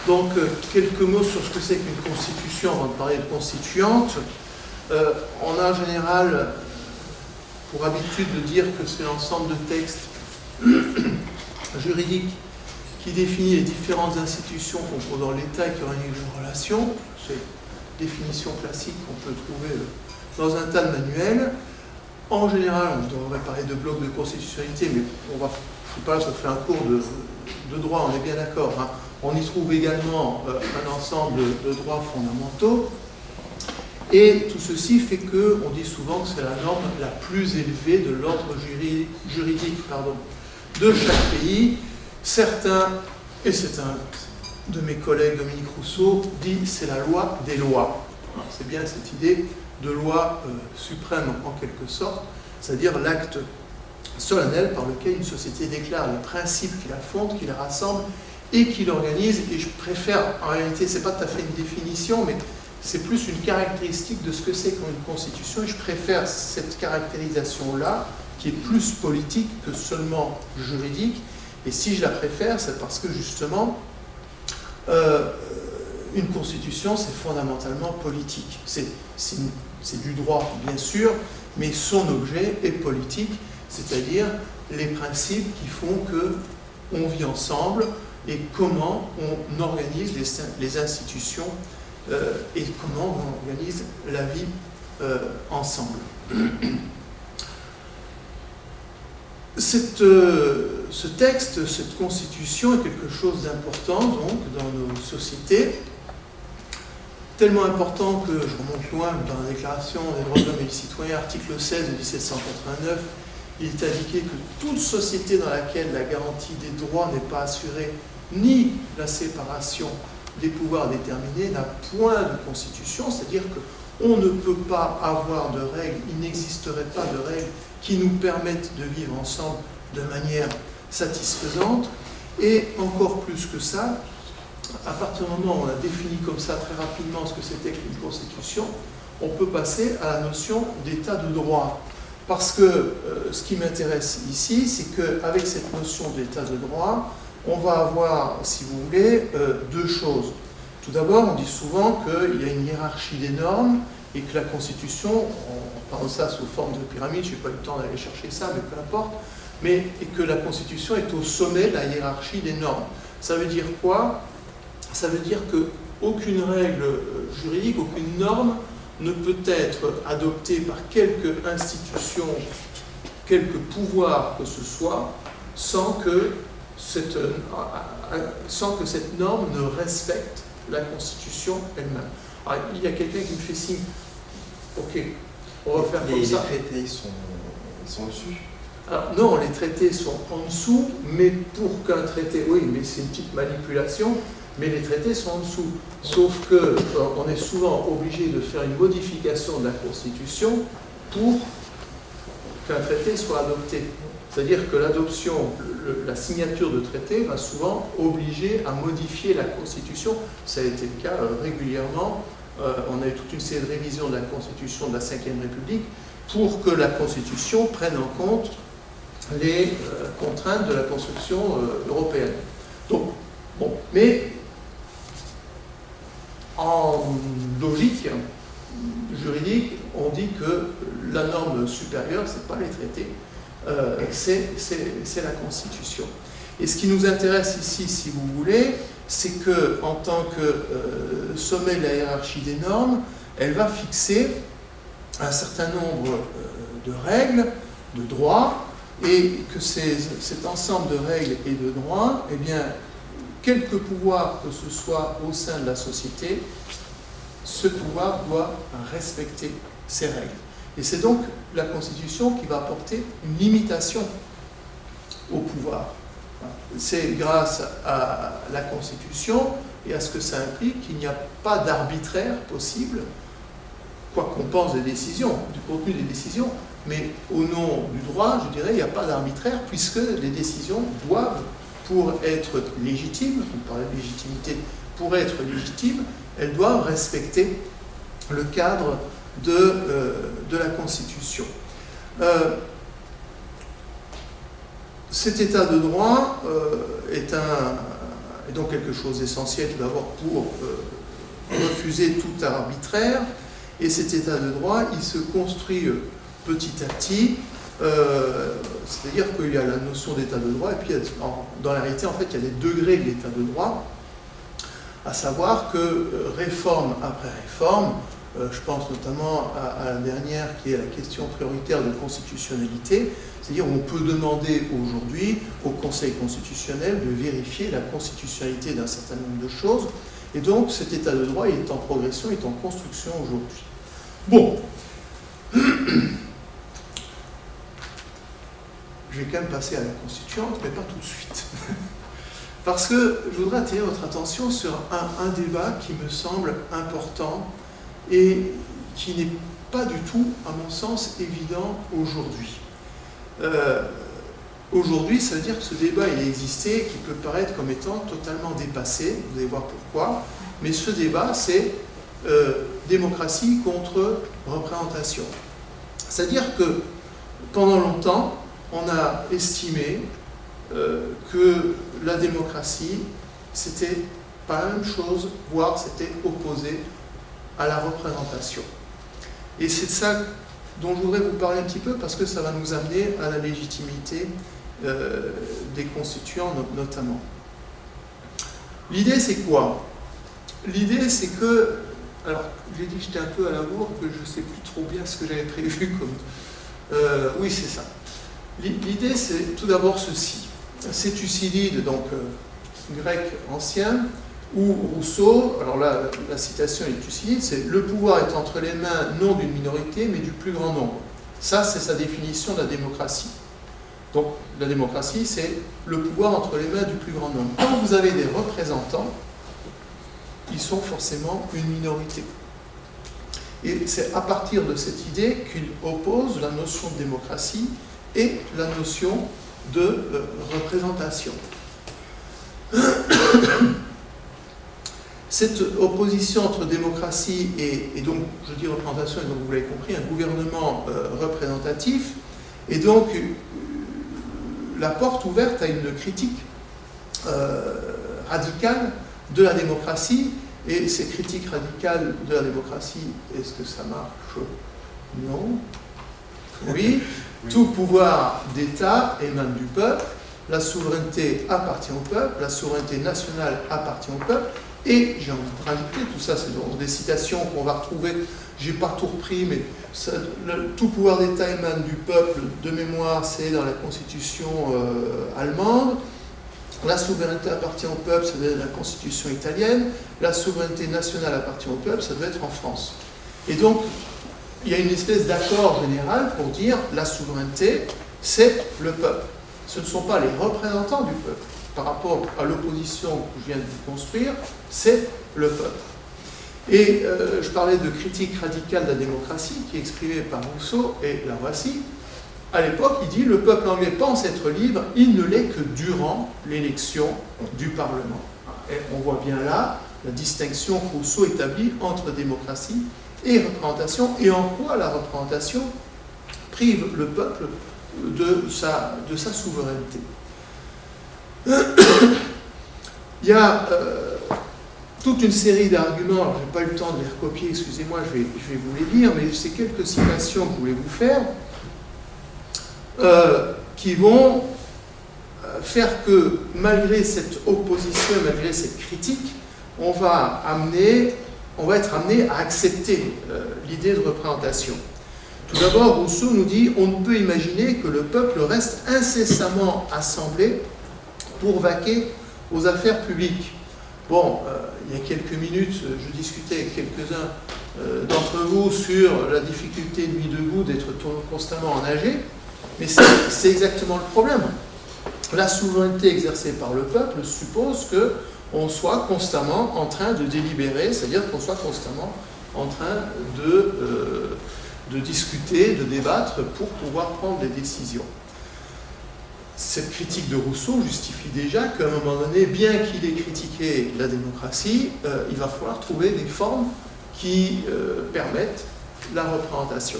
Donc, quelques mots sur ce que c'est qu'une constitution avant de parler de constituante. On a en général pour habitude de dire que c'est l'ensemble de textes juridiques qui définit les différentes institutions composant l'État et qui organisent leurs relations. C'est une définition classique qu'on peut trouver dans un tas de manuels. En général, on devrait parler de blocs de constitutionnalité, mais je ne sais pas, ça fait un cours de droit, on est bien d'accord. Hein. On y trouve également un ensemble de droits fondamentaux. Et tout ceci fait qu'on dit souvent que c'est la norme la plus élevée de l'ordre juridique de chaque pays. Certains, et c'est un de mes collègues, Dominique Rousseau, dit c'est la loi des lois. C'est bien cette idée de loi suprême en quelque sorte, c'est-à-dire l'acte solennel par lequel une société déclare les principes qui la fondent, qui la rassemblent et qui l'organise. Et je préfère, en réalité, c'est pas tout à fait une définition, mais c'est plus une caractéristique de ce que c'est qu'une constitution, et je préfère cette caractérisation-là, qui est plus politique que seulement juridique. Et si je la préfère, c'est parce que justement, une constitution, c'est fondamentalement politique. C'est du droit, bien sûr, mais son objet est politique, c'est-à-dire les principes qui font qu'on vit ensemble et comment on organise les institutions et comment on organise la vie ensemble. Ce texte, cette constitution est quelque chose d'important donc dans nos sociétés, tellement important que je remonte loin dans la Déclaration des droits de l'homme et du citoyen, article 16 de 1789, il est indiqué que toute société dans laquelle la garantie des droits n'est pas assurée, ni la séparation des pouvoirs déterminés, n'a point de constitution, c'est-à-dire qu'on ne peut pas avoir de règles, il n'existerait pas de règles qui nous permettent de vivre ensemble de manière satisfaisante. Et encore plus que ça, à partir du moment où on a défini comme ça très rapidement ce que c'était qu'une constitution, on peut passer à la notion d'état de droit. Parce que ce qui m'intéresse ici, c'est qu'avec cette notion d'état de droit, on va avoir, si vous voulez, deux choses. Tout d'abord, on dit souvent qu'il y a une hiérarchie des normes et que la Constitution, on parle de ça sous forme de pyramide, je n'ai pas eu le temps d'aller chercher ça, mais peu importe, et que la Constitution est au sommet de la hiérarchie des normes. Ça veut dire quoi? Ça veut dire qu'aucune règle juridique, aucune norme ne peut être adoptée par quelque institution, quelque pouvoir que ce soit, sans que cette norme ne respecte la Constitution elle-même. Alors, il y a quelqu'un qui me fait signe. Ok, on va faire comme ça. Les traités sont au-dessus? Alors non, les traités sont en dessous, mais pour qu'un traité, oui, mais c'est une petite manipulation, mais les traités sont en dessous. Sauf qu'on est souvent obligé de faire une modification de la Constitution pour qu'un traité soit adopté. C'est-à-dire que l'adoption, la signature de traité va souvent obliger à modifier la Constitution. Ça a été le cas régulièrement. On a eu toute une série de révisions de la Constitution de la Ve République pour que la Constitution prenne en compte les contraintes de la construction européenne. Donc, bon, mais en logique juridique, on dit que la norme supérieure, ce n'est pas les traités, c'est la Constitution. Et ce qui nous intéresse ici, si vous voulez, c'est qu'en tant que sommet de la hiérarchie des normes, elle va fixer un certain nombre de règles, de droits, et que cet ensemble de règles et de droits, eh bien, quelque pouvoir que ce soit au sein de la société, ce pouvoir doit respecter ces règles. Et c'est donc la Constitution qui va apporter une limitation au pouvoir. C'est grâce à la Constitution et à ce que ça implique qu'il n'y a pas d'arbitraire possible, quoi qu'on pense des décisions, du contenu des décisions, mais au nom du droit, je dirais, il n'y a pas d'arbitraire puisque les décisions doivent, pour être légitimes, on parlait de légitimité, pour être légitimes, elles doivent respecter le cadre de la Constitution. Cet état de droit est donc quelque chose d'essentiel tout d'abord pour refuser tout arbitraire, et cet état de droit, il se construit petit à petit, c'est-à-dire qu'il y a la notion d'état de droit, et puis dans la réalité, en fait, il y a des degrés de l'état de droit, à savoir que réforme après réforme, je pense notamment à la dernière qui est la question prioritaire de constitutionnalité, c'est-à-dire on peut demander aujourd'hui au Conseil constitutionnel de vérifier la constitutionnalité d'un certain nombre de choses, et donc cet état de droit il est en progression, il est en construction aujourd'hui. Bon, je vais quand même passer à la constituante, mais pas tout de suite. Parce que je voudrais attirer votre attention sur un débat qui me semble important et qui n'est pas du tout, à mon sens, évident aujourd'hui. Aujourd'hui, ça veut dire que ce débat il existait, qui peut paraître comme étant totalement dépassé, vous allez voir pourquoi, mais ce débat, c'est démocratie contre représentation. C'est-à-dire que pendant longtemps, on a estimé que la démocratie, c'était pas la même chose, voire c'était opposé à la représentation. Et c'est de ça dont je voudrais vous parler un petit peu, parce que ça va nous amener à la légitimité des constituants notamment. L'idée c'est quoi? L'idée c'est que, alors j'ai dit que j'étais un peu à la bourre, que je ne sais plus trop bien ce que j'avais prévu comme... oui c'est ça. L'idée c'est tout d'abord ceci. C'est Thucydide, donc grec ancien, ou Rousseau, alors là la citation est Thucydide, c'est « le pouvoir est entre les mains non d'une minorité mais du plus grand nombre ». Ça c'est sa définition de la démocratie. Donc la démocratie c'est le pouvoir entre les mains du plus grand nombre. Quand vous avez des représentants, ils sont forcément une minorité. Et c'est à partir de cette idée qu'il oppose la notion de démocratie et la notion de représentation. Cette opposition entre démocratie et donc, je dis représentation, et donc vous l'avez compris, un gouvernement représentatif, est donc la porte ouverte à une critique radicale de la démocratie. Et ces critiques radicales de la démocratie, est-ce que ça marche? Non. Oui. Tout pouvoir d'État émane du peuple, la souveraineté appartient au peuple, la souveraineté nationale appartient au peuple, et j'ai envie de rajouter, tout ça c'est des citations qu'on va retrouver, j'ai pas tout repris, mais ça, tout pouvoir d'État émane du peuple, de mémoire, c'est dans la constitution allemande, la souveraineté appartient au peuple, ça doit être la constitution italienne, la souveraineté nationale appartient au peuple, ça doit être en France. Et donc, il y a une espèce d'accord général pour dire la souveraineté, c'est le peuple. Ce ne sont pas les représentants du peuple. Par rapport à l'opposition que je viens de vous construire, c'est le peuple. Et je parlais de critique radicale de la démocratie qui est exprimée par Rousseau, et la voici. À l'époque, il dit « Le peuple anglais pense être libre, il ne l'est que durant l'élection du Parlement ». Et on voit bien là la distinction que Rousseau établit entre démocratie et représentation, et en quoi la représentation prive le peuple de sa souveraineté. Il y a toute une série d'arguments, alors je n'ai pas eu le temps de les recopier, excusez-moi, je vais vous les lire, mais c'est quelques citations que je voulais vous faire, qui vont faire que malgré cette opposition, malgré cette critique, on va être amené à accepter l'idée de représentation. Tout d'abord, Rousseau nous dit « On ne peut imaginer que le peuple reste incessamment assemblé pour vaquer aux affaires publiques. » Bon, il y a quelques minutes, je discutais avec quelques-uns d'entre vous sur la difficulté de nuit debout d'être constamment en AG, mais c'est exactement le problème. La souveraineté exercée par le peuple suppose qu'on soit constamment en train de délibérer, c'est-à-dire qu'on soit constamment en train de discuter, de débattre pour pouvoir prendre des décisions. Cette critique de Rousseau justifie déjà qu'à un moment donné, bien qu'il ait critiqué la démocratie, il va falloir trouver des formes qui permettent la représentation.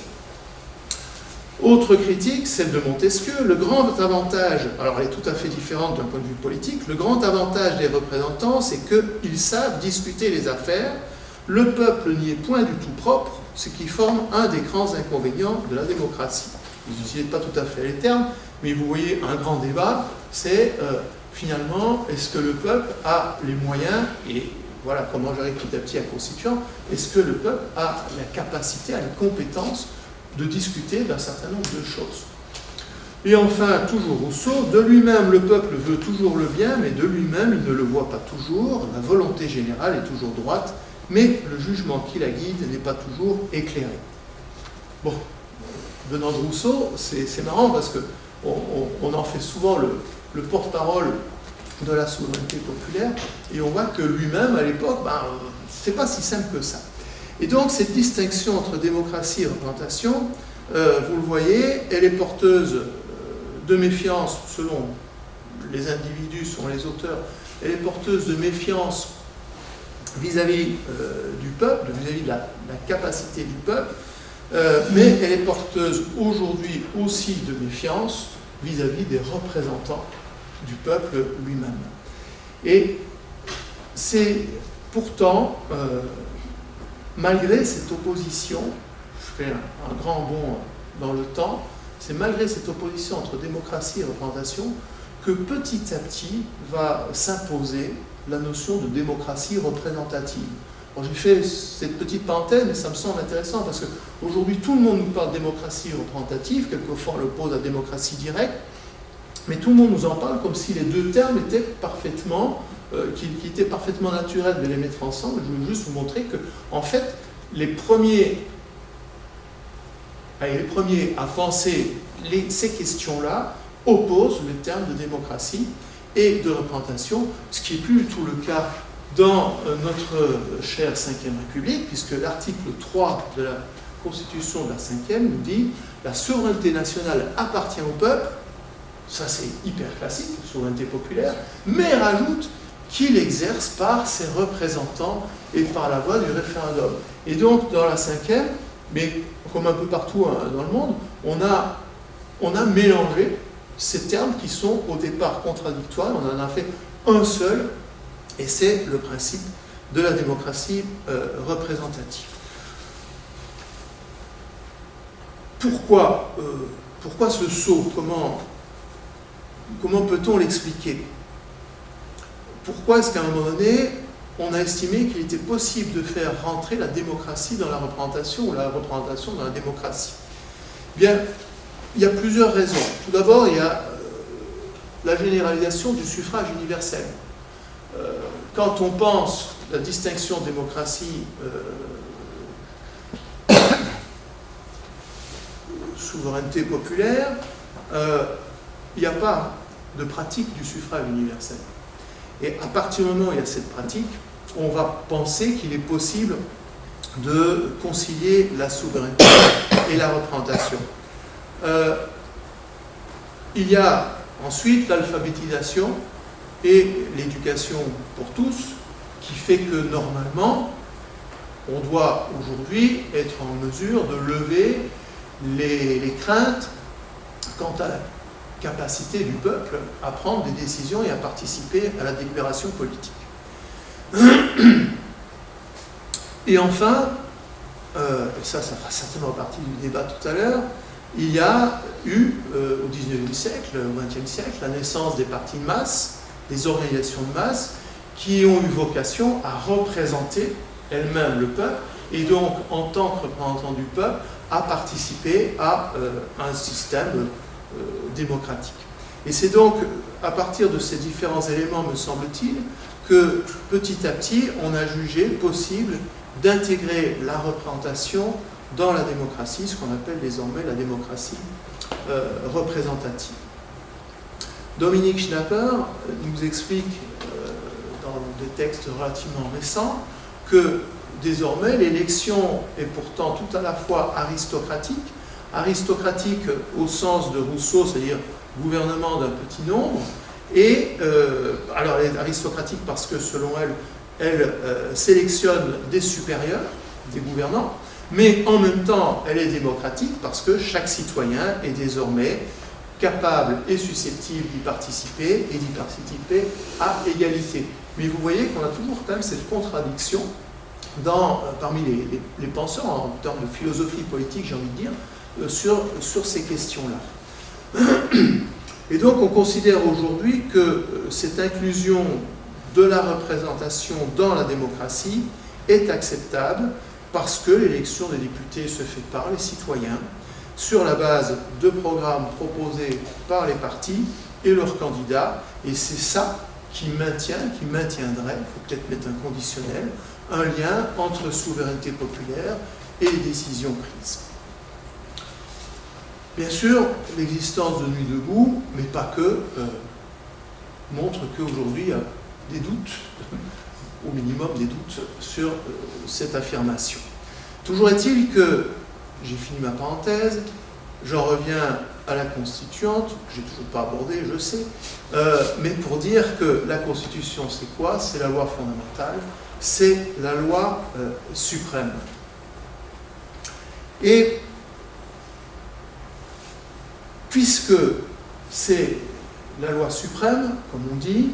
Autre critique, celle de Montesquieu, le grand avantage, alors elle est tout à fait différente d'un point de vue politique, le grand avantage des représentants, c'est qu'ils savent discuter les affaires, le peuple n'y est point du tout propre, ce qui forme un des grands inconvénients de la démocratie. Ils n'utilisent pas tout à fait les termes, mais vous voyez un grand débat, c'est finalement, est-ce que le peuple a les moyens, et voilà comment j'arrive petit à petit à constituant, est-ce que le peuple a la capacité, a les compétences de discuter d'un certain nombre de choses. Et enfin, toujours Rousseau, de lui-même le peuple veut toujours le bien, mais de lui-même il ne le voit pas toujours, la volonté générale est toujours droite, mais le jugement qui la guide n'est pas toujours éclairé. Bon, venant de Rousseau, c'est marrant parce qu'on en fait souvent le porte-parole de la souveraineté populaire, et on voit que lui-même, à l'époque, c'est pas si simple que ça. Et donc, cette distinction entre démocratie et représentation, vous le voyez, elle est porteuse de méfiance, selon les individus, selon les auteurs, elle est porteuse de méfiance vis-à-vis du peuple, vis-à-vis de la capacité du peuple, mais elle est porteuse aujourd'hui aussi de méfiance vis-à-vis des représentants du peuple lui-même. Et c'est pourtant, malgré cette opposition, je fais un grand bond dans le temps, c'est malgré cette opposition entre démocratie et représentation que petit à petit va s'imposer la notion de démocratie représentative. Bon, j'ai fait cette petite parenthèse, mais ça me semble intéressant parce qu'aujourd'hui tout le monde nous parle de démocratie représentative, quelquefois on l'oppose à démocratie directe, mais tout le monde nous en parle comme si les deux termes étaient parfaitement, qu'il était parfaitement naturel de les mettre ensemble. Je voulais juste vous montrer que, en fait, les premiers à penser ces questions-là opposent le terme de démocratie et de représentation, ce qui n'est plus du tout le cas dans notre chère Ve République, puisque l'article 3 de la Constitution de la Ve nous dit « La souveraineté nationale appartient au peuple », ça c'est hyper classique, souveraineté populaire, mais rajoute qu'il exerce par ses représentants et par la voie du référendum. Et donc dans la Ve, mais comme un peu partout dans le monde, on a mélangé ces termes qui sont au départ contradictoires, on en a fait un seul, et c'est le principe de la démocratie représentative. Pourquoi ce saut? Comment peut-on l'expliquer? Pourquoi est-ce qu'à un moment donné, on a estimé qu'il était possible de faire rentrer la démocratie dans la représentation ou la représentation dans la démocratie? Bien, il y a plusieurs raisons. Tout d'abord, il y a la généralisation du suffrage universel. Quand on pense la distinction démocratie souveraineté populaire, il n'y a pas de pratique du suffrage universel. Et à partir du moment où il y a cette pratique, on va penser qu'il est possible de concilier la souveraineté et la représentation. Il y a ensuite l'alphabétisation et l'éducation pour tous, qui fait que normalement, on doit aujourd'hui être en mesure de lever les craintes quant à la capacité du peuple à prendre des décisions et à participer à la délibération politique. Et enfin, ça fera certainement partie du débat tout à l'heure, il y a eu au XIXe siècle, au XXe siècle, la naissance des partis de masse, des organisations de masse, qui ont eu vocation à représenter elles-mêmes le peuple, et donc, en tant que représentants du peuple, à participer à un système démocratique. Et c'est donc à partir de ces différents éléments, me semble-t-il, que petit à petit, on a jugé possible d'intégrer la représentation dans la démocratie, ce qu'on appelle désormais la démocratie représentative. Dominique Schnapper nous explique dans des textes relativement récents que désormais l'élection est pourtant tout à la fois aristocratique au sens de Rousseau, c'est-à-dire gouvernement d'un petit nombre, et alors elle est aristocratique parce que selon elle sélectionne des supérieurs, des gouvernants, mais en même temps, elle est démocratique parce que chaque citoyen est désormais capable et susceptible d'y participer et d'y participer à égalité. Mais vous voyez qu'on a toujours quand même cette contradiction parmi les penseurs en termes de philosophie politique, j'ai envie de dire, sur ces questions-là. Et donc on considère aujourd'hui que cette inclusion de la représentation dans la démocratie est acceptable parce que l'élection des députés se fait par les citoyens sur la base de programmes proposés par les partis et leurs candidats, et c'est ça qui maintiendrait, il faut peut-être mettre un conditionnel, un lien entre souveraineté populaire et les décisions prises. Bien sûr, l'existence de Nuit debout, mais pas que, montre qu'aujourd'hui il y a des doutes, au minimum des doutes, sur cette affirmation. Toujours est-il que, j'ai fini ma parenthèse, j'en reviens à la Constituante, que j'ai toujours pas abordée, je sais, mais pour dire que la Constitution c'est quoi? C'est la loi fondamentale, c'est la loi suprême. Et puisque c'est la loi suprême, comme on dit,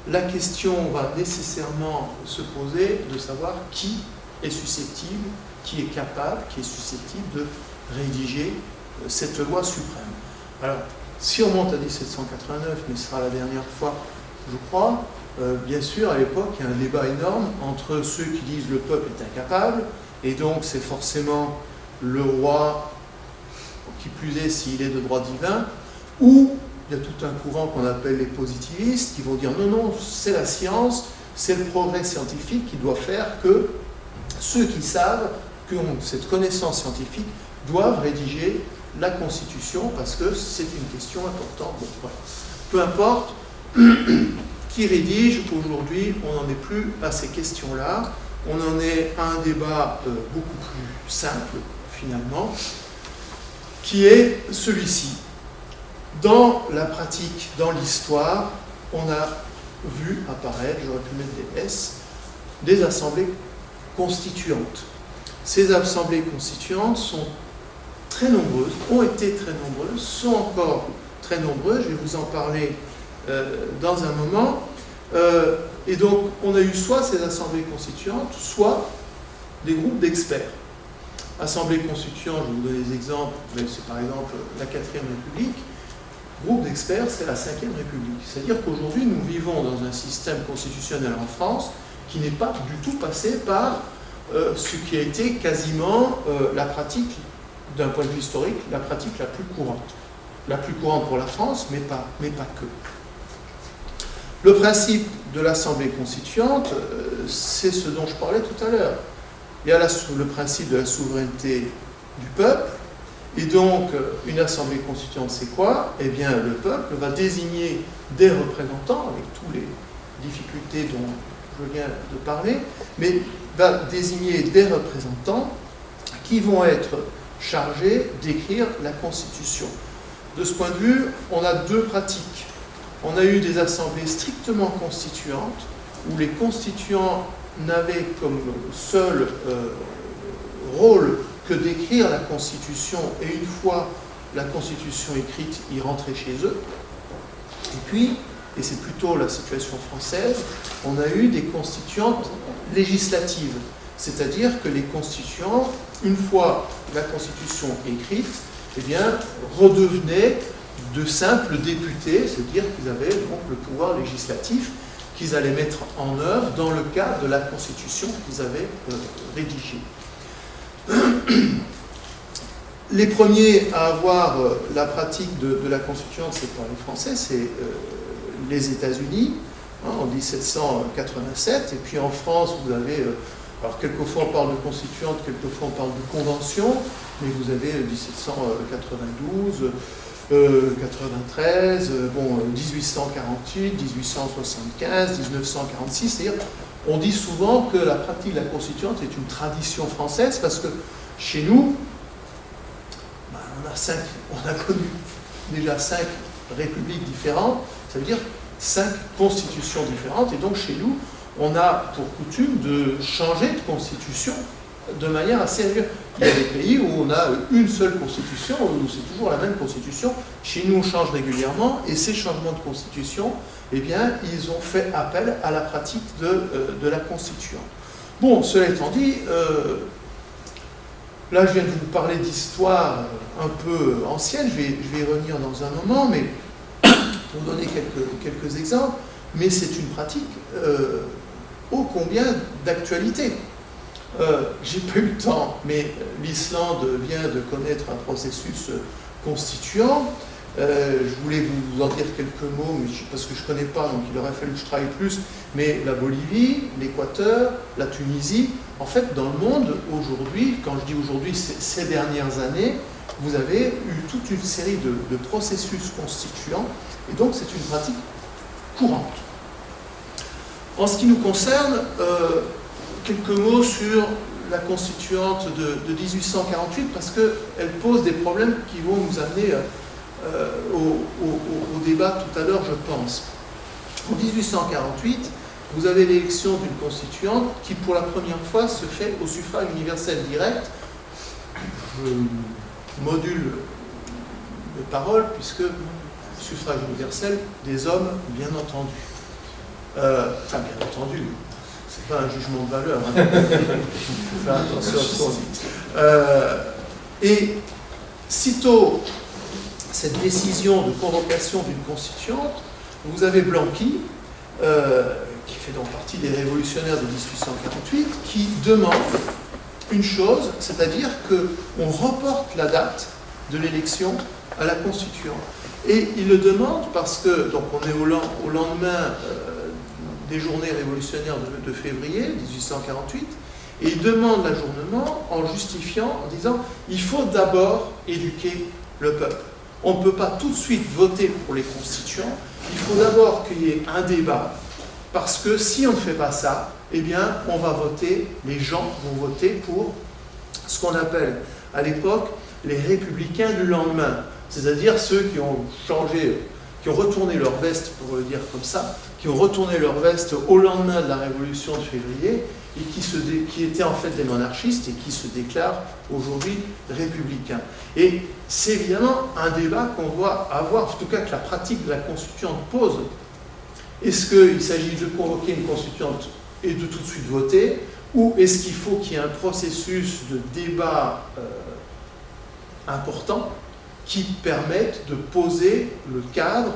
la question va nécessairement se poser de savoir qui est susceptible, qui est capable, qui est susceptible de rédiger cette loi suprême. Alors, si on monte à 1789, mais ce sera la dernière fois, je crois, bien sûr, à l'époque, il y a un débat énorme entre ceux qui disent le peuple est incapable, et donc c'est forcément le roi, qui plus est s'il est de droit divin, ou il y a tout un courant qu'on appelle les positivistes qui vont dire non, non, c'est la science, c'est le progrès scientifique qui doit faire que ceux qui savent, qui ont cette connaissance scientifique, doivent rédiger la Constitution parce que c'est une question importante. Bon, voilà. Peu importe qui rédige, aujourd'hui, on n'en est plus à ces questions-là, on en est à un débat beaucoup plus simple, finalement, qui est celui-ci. Dans la pratique, dans l'histoire, on a vu apparaître, j'aurais pu mettre des S, des assemblées constituantes. Ces assemblées constituantes sont très nombreuses, ont été très nombreuses, sont encore très nombreuses, je vais vous en parler dans un moment. Et donc, on a eu soit ces assemblées constituantes, soit des groupes d'experts. Assemblée constituante, je vais vous donner des exemples, mais c'est par exemple la 4e République. Groupe d'experts, c'est la 5e République. C'est-à-dire qu'aujourd'hui, nous vivons dans un système constitutionnel en France qui n'est pas du tout passé par ce qui a été quasiment la pratique, d'un point de vue historique, la pratique la plus courante. La plus courante pour la France, mais pas que. Le principe de l'Assemblée constituante, c'est ce dont je parlais tout à l'heure. Il y a le principe de la souveraineté du peuple, et donc une Assemblée constituante, c'est quoi? Eh bien, le peuple va désigner des représentants, avec toutes les difficultés dont je viens de parler, mais va désigner des représentants qui vont être chargés d'écrire la Constitution. De ce point de vue, on a deux pratiques. On a eu des assemblées strictement constituantes, où les constituants n'avaient comme seul rôle que d'écrire la Constitution, et une fois la Constitution écrite, ils rentraient chez eux. Et puis, et c'est plutôt la situation française, on a eu des constituantes législatives, c'est-à-dire que les constituants, une fois la Constitution écrite, eh bien, redevenaient de simples députés, c'est-à-dire qu'ils avaient donc le pouvoir législatif qu'ils allaient mettre en œuvre dans le cadre de la Constitution qu'ils avaient rédigée. Les premiers à avoir la pratique de la Constituante, c'est pas les Français, c'est les États-Unis, hein, en 1787, et puis en France, vous avez, alors quelquefois on parle de Constituante, quelquefois on parle de Convention, mais vous avez 1792, 93, bon, 1848, 1875, 1946, c'est-à-dire, on dit souvent que la pratique de la Constituante est une tradition française, parce que chez nous, ben, on a connu déjà 5 républiques différentes, ça veut dire 5 constitutions différentes, et donc chez nous, on a pour coutume de changer de constitution de manière assez régulière. Il y a des pays où on a une seule constitution, où c'est toujours la même constitution. Chez nous, on change régulièrement, et ces changements de constitution, eh bien, ils ont fait appel à la pratique de la constituante. Bon, cela étant dit, là, je viens de vous parler d'histoire un peu ancienne, je vais y revenir dans un moment, mais pour vous donner quelques exemples, mais c'est une pratique ô combien d'actualité. J'ai pas eu le temps, mais l'Islande vient de connaître un processus constituant. Je voulais vous en dire quelques mots, mais parce que je ne connais pas, donc il aurait fallu que je travaille plus. Mais la Bolivie, l'Équateur, la Tunisie, en fait, dans le monde, aujourd'hui, quand je dis aujourd'hui, c'est ces dernières années, vous avez eu toute une série de processus constituants, et donc c'est une pratique courante. En ce qui nous concerne, quelques mots sur la constituante de 1848, parce qu'elle pose des problèmes qui vont nous amener au débat tout à l'heure, je pense. En 1848, vous avez l'élection d'une constituante qui, pour la première fois, se fait au suffrage universel direct. Je module mes paroles, puisque suffrage universel des hommes, bien entendu. Enfin, bien entendu, c'est pas un jugement de valeur. Hein. Il faut faire attention à ce qu'on dit. Et sitôt cette décision de convocation d'une constituante, vous avez Blanqui, qui fait donc partie des révolutionnaires de 1848, qui demande une chose, c'est-à-dire qu'on reporte la date de l'élection à la constituante. Et il le demande parce que, donc on est au lendemain des journées révolutionnaires de février 1848, et il demande l'ajournement en justifiant, en disant il faut d'abord éduquer le peuple. On ne peut pas tout de suite voter pour les constituants, il faut d'abord qu'il y ait un débat, parce que si on ne fait pas ça, eh bien on va voter, les gens vont voter pour ce qu'on appelle à l'époque les républicains du lendemain, c'est-à-dire ceux qui ont changé, qui ont retourné leur veste, pour le dire comme ça, qui ont retourné leur veste au lendemain de la Révolution de février et qui étaient en fait des monarchistes et qui se déclarent aujourd'hui républicains. Et c'est évidemment un débat qu'on doit avoir, en tout cas que la pratique de la constituante pose. Est-ce qu'il s'agit de convoquer une constituante et de tout de suite voter, ou est-ce qu'il faut qu'il y ait un processus de débat important qui permette de poser le cadre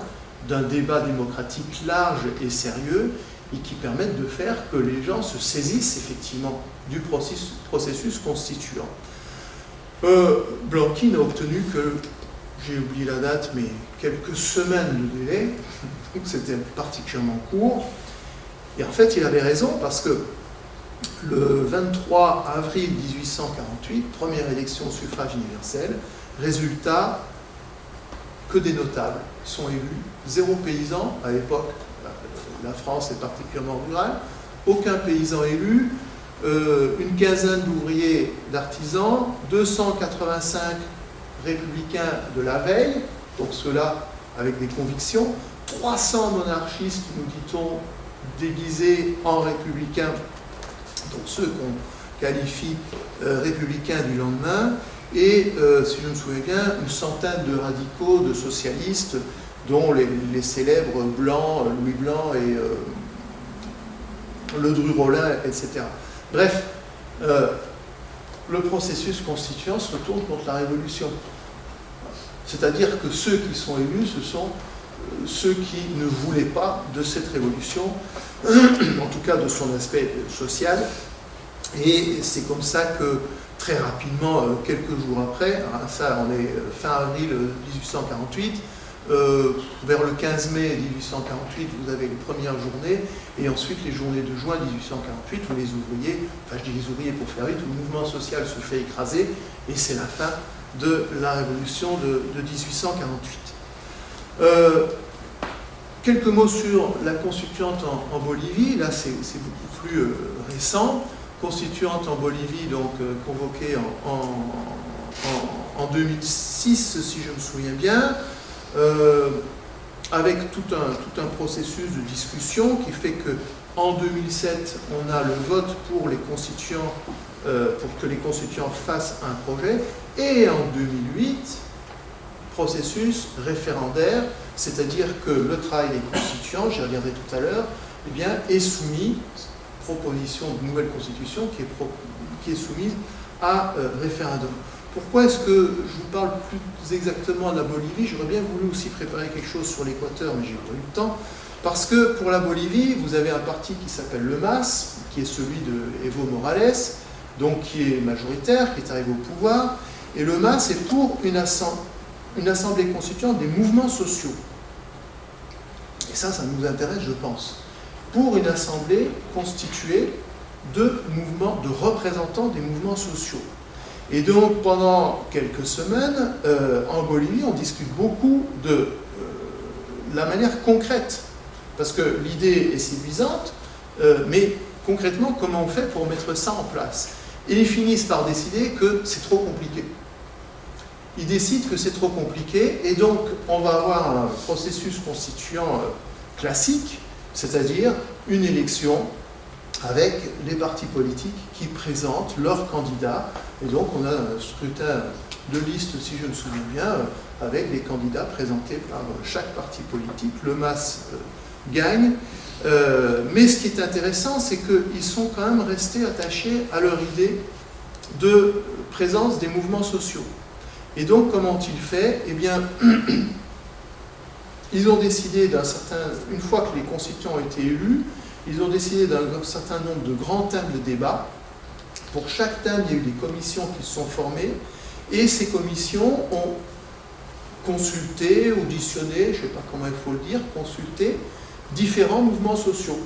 d'un débat démocratique large et sérieux et qui permette de faire que les gens se saisissent effectivement du processus constituant. Blanqui n'a obtenu que, j'ai oublié la date, mais quelques semaines de délai, donc c'était particulièrement court. Et en fait, il avait raison parce que le 23 avril 1848, première élection au suffrage universel, résultat, que des notables sont élus, 0 paysan à l'époque, la France est particulièrement rurale, aucun paysan élu, une quinzaine d'ouvriers, d'artisans, 285 républicains de la veille, donc ceux-là avec des convictions, 300 monarchistes, nous dit-on, déguisés en républicains, donc ceux qu'on qualifie républicains du lendemain, et, si je me souviens bien, une centaine de radicaux, de socialistes, dont les célèbres Blanc, Louis Blanc et Ledru-Rollin, etc. Bref, le processus constituant se retourne contre la Révolution. C'est-à-dire que ceux qui sont élus, ce sont ceux qui ne voulaient pas de cette révolution, en tout cas de son aspect social, et c'est comme ça que très rapidement, quelques jours après, ça on est fin avril 1848, vers le 15 mai 1848, vous avez les premières journées, et ensuite les journées de juin 1848, où les ouvriers, enfin je dis les ouvriers pour faire vite, où le mouvement social se fait écraser, et c'est la fin de la révolution de 1848. Quelques mots sur la constituante en Bolivie, là c'est beaucoup plus récent. Constituante en Bolivie, donc convoquée en 2006, si je me souviens bien, avec tout un processus de discussion qui fait que En 2007, on a le vote pour les constituants, pour que les constituants fassent un projet. Et en 2008, processus référendaire, c'est-à-dire que le travail des constituants, j'y reviendrai tout à l'heure, eh bien, est soumis, proposition de nouvelle constitution qui est soumise à référendum. Pourquoi est-ce que je vous parle plus exactement de la Bolivie? J'aurais bien voulu aussi préparer quelque chose sur l'Équateur, mais j'ai pas eu le temps. Parce que pour la Bolivie, vous avez un parti qui s'appelle le MAS, qui est celui de Evo Morales, donc qui est majoritaire, qui est arrivé au pouvoir. Et le MAS est pour une assemblée constituante des mouvements sociaux. Et ça nous intéresse, je pense. Pour une assemblée constituée de mouvements, de représentants des mouvements sociaux. Et donc, pendant quelques semaines, en Bolivie, on discute beaucoup de la manière concrète. Parce que l'idée est séduisante, mais concrètement, comment on fait pour mettre ça en place? Et ils finissent par décider que c'est trop compliqué. Ils décident que c'est trop compliqué, et donc on va avoir un processus constituant classique, c'est-à-dire une élection avec les partis politiques qui présentent leurs candidats. Et donc on a un scrutin de liste, si je me souviens bien, avec des candidats présentés par chaque parti politique. Le MAS gagne. Mais ce qui est intéressant, c'est qu'ils sont quand même restés attachés à leur idée de présence des mouvements sociaux. Et donc, comment ont-ils fait? Eh bien, ils ont décidé une fois que les constituants ont été élus, ils ont décidé d'un certain nombre de grands thèmes de débat. Pour chaque thème, il y a eu des commissions qui se sont formées, et ces commissions ont consulté, auditionné, je ne sais pas comment il faut le dire, consulté différents mouvements sociaux.